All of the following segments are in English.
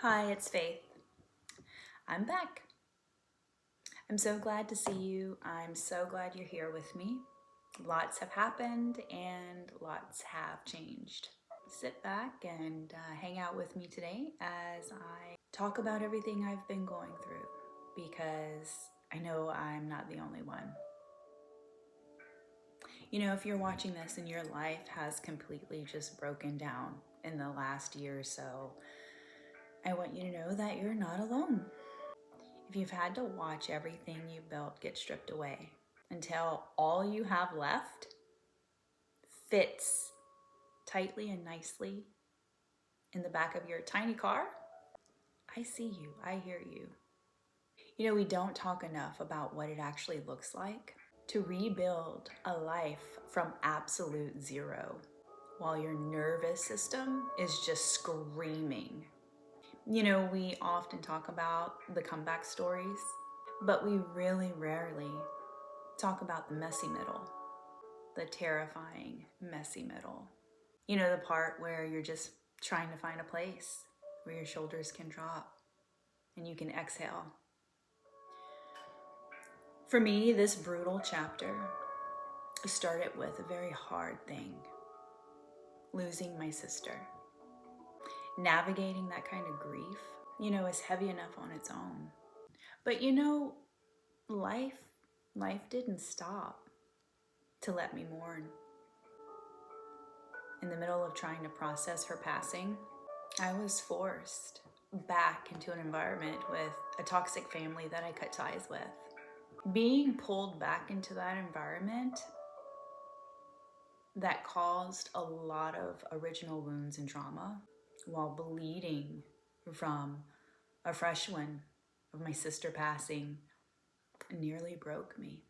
Hi, it's Faith. I'm back. I'm so glad to see you. I'm so glad you're here with me. Lots have happened and lots have changed. Sit back and hang out with me today as I talk about everything I've been going through because I know I'm not the only one. You know, if you're watching this and your life has completely just broken down in the last year or so, I want you to know that you're not alone. If you've had to watch everything you built get stripped away until all you have left fits tightly and nicely in the back of your tiny car, I see you, I hear you. You know, we don't talk enough about what it actually looks like to rebuild a life from absolute zero while your nervous system is just screaming. You know, we often talk about the comeback stories, but we really rarely talk about the messy middle, the terrifying messy middle. You know, the part where you're just trying to find a place where your shoulders can drop and you can exhale. For me, this brutal chapter started with a very hard thing, losing my sister. Navigating that kind of grief, you know, is heavy enough on its own. But you know, life didn't stop to let me mourn. In the middle of trying to process her passing, I was forced back into an environment with a toxic family that I cut ties with. Being pulled back into that environment that caused a lot of original wounds and trauma while bleeding from a fresh one of my sister passing nearly broke me.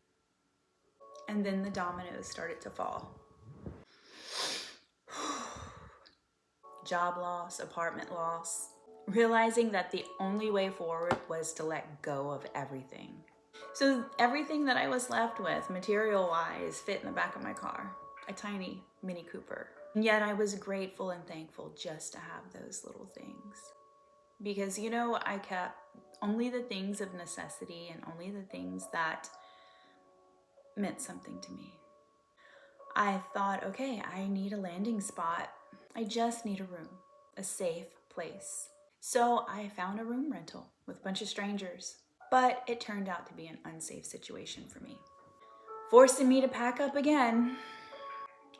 And then the dominoes started to fall. Job loss, apartment loss, realizing that the only way forward was to let go of everything. So everything that I was left with, material-wise, fit in the back of my car, a tiny Mini Cooper. And yet I was grateful and thankful just to have those little things. Because, you know, I kept only the things of necessity and only the things that meant something to me. I thought, okay, I need a landing spot. I just need a room, a safe place. So I found a room rental with a bunch of strangers, but it turned out to be an unsafe situation for me, forcing me to pack up again,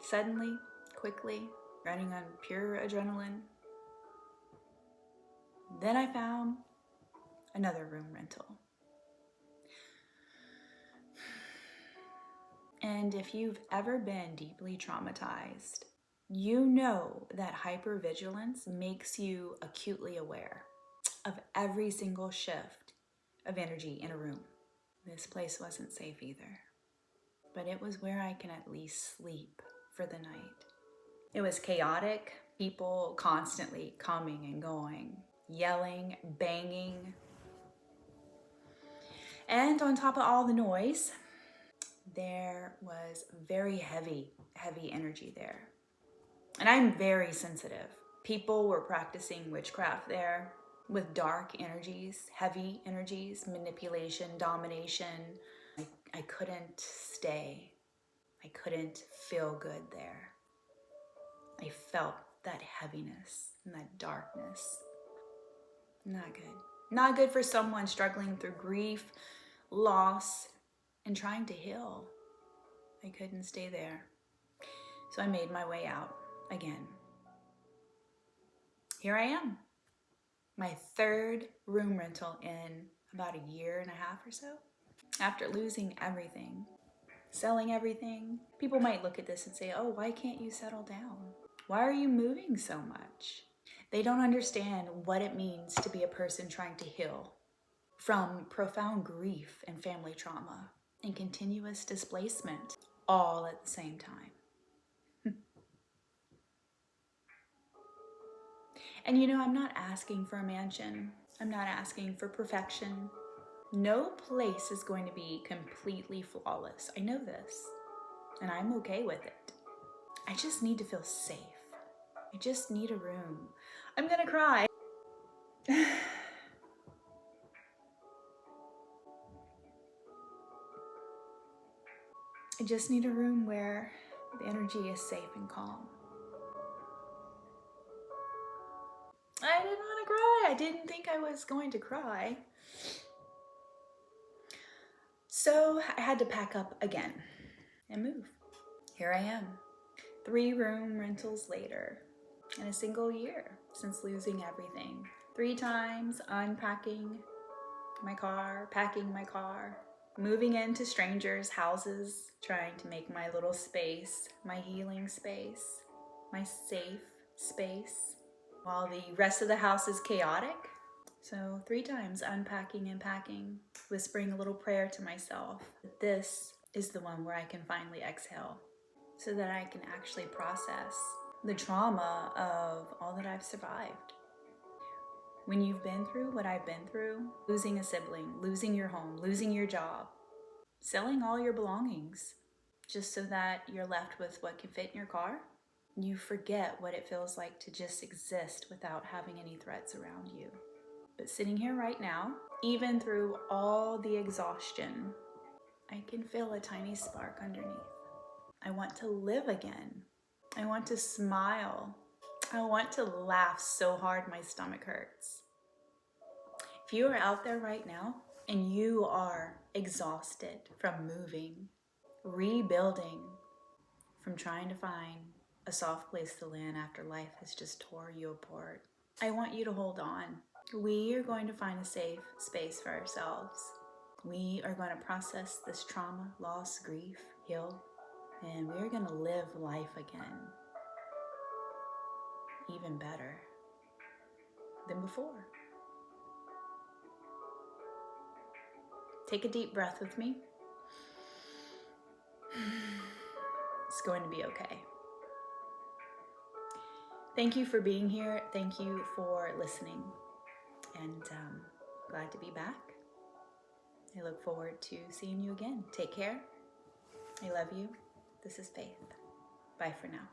suddenly, quickly, running on pure adrenaline. Then I found another room rental. And if you've ever been deeply traumatized, you know that hypervigilance makes you acutely aware of every single shift of energy in a room. This place wasn't safe either, but it was where I can at least sleep for the night. It was chaotic, people constantly coming and going, yelling, banging. And on top of all the noise, there was very heavy energy there. And I'm very sensitive. People were practicing witchcraft there with dark energies, heavy energies, manipulation, domination. I couldn't stay. I couldn't feel good there. I felt that heaviness and that darkness. Not good. Not good for someone struggling through grief, loss, and trying to heal. I couldn't stay there. So I made my way out again. Here I am. My third room rental in about a year and a half or so. After losing everything, selling everything, people might look at this and say, oh, why can't you settle down? Why are you moving so much? They don't understand what it means to be a person trying to heal from profound grief and family trauma and continuous displacement all at the same time. And you know, I'm not asking for a mansion. I'm not asking for perfection. No place is going to be completely flawless. I know this, and I'm okay with it. I just need to feel safe. I just need a room. I'm gonna cry. I just need a room where the energy is safe and calm. I didn't want to cry. I didn't think I was going to cry. So I had to pack up again and move. Here I am, 3-room rentals later, in a single year since losing everything. 3 times unpacking my car, packing my car, moving into strangers' houses, trying to make my little space, my healing space, my safe space, while the rest of the house is chaotic. So 3 times unpacking and packing, whispering a little prayer to myself. This is the one where I can finally exhale so that I can actually process the trauma of all that I've survived. When you've been through what I've been through, losing a sibling, losing your home, losing your job, selling all your belongings just so that you're left with what can fit in your car, you forget what it feels like to just exist without having any threats around you. But sitting here right now, even through all the exhaustion, I can feel a tiny spark underneath. I want to live again. I want to smile. I want to laugh so hard my stomach hurts. If you are out there right now and you are exhausted from moving, rebuilding, from trying to find a soft place to land after life has just tore you apart, I want you to hold on. We are going to find a safe space for ourselves. We are going to process this trauma, loss, grief, heal, and we're going to live life again, even better than before. Take a deep breath with me. It's going to be okay. Thank you for being here. Thank you for listening. And glad to be back. I look forward to seeing you again. Take care. I love you. This is Faith. Bye for now.